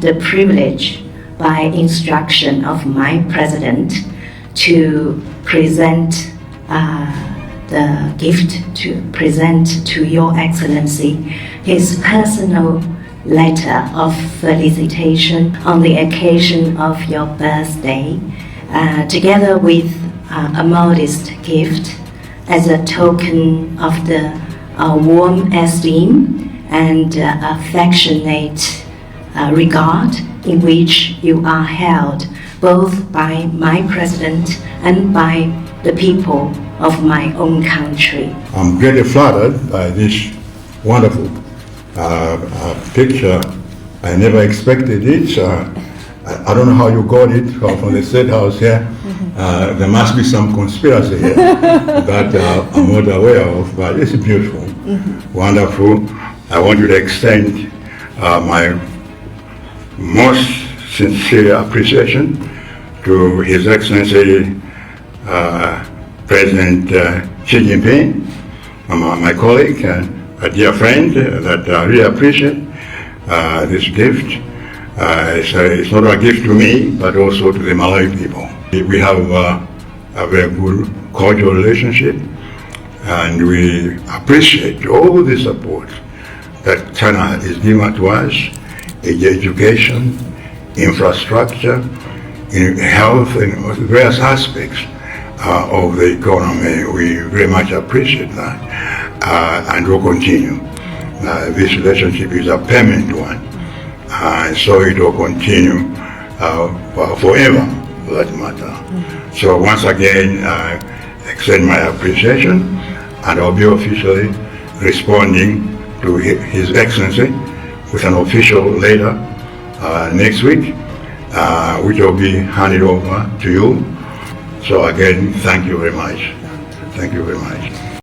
the privilege, by instruction of my president, to present the gift to present to Your Excellency his personal letter of felicitation on the occasion of your birthday, together with a modest gift as a token of the warm esteem and affectionate regard in which you are held, both by my president and by the people of my own country. I'm greatly flattered by this wonderful picture. I never expected it. I don't know how you got it from the State House here. There must be some conspiracy here that I'm not aware of, but it's beautiful, wonderful. I want you to extend my most sincere appreciation to His Excellency President Xi Jinping, my colleague and a dear friend that I really appreciate this gift. It's not a gift to me, but also to the Malawi people. We have a very good cordial relationship, and we appreciate all the support that China is giving to us in education, infrastructure, in health, and various aspects of the economy. We very much appreciate that, and will continue. This relationship is a permanent one, so it will continue forever, for that matter. So once again, I extend my appreciation, and I'll be officially responding to His Excellency with an official letter next week, which will be handed over to you. So again, thank you very much. Thank you very much.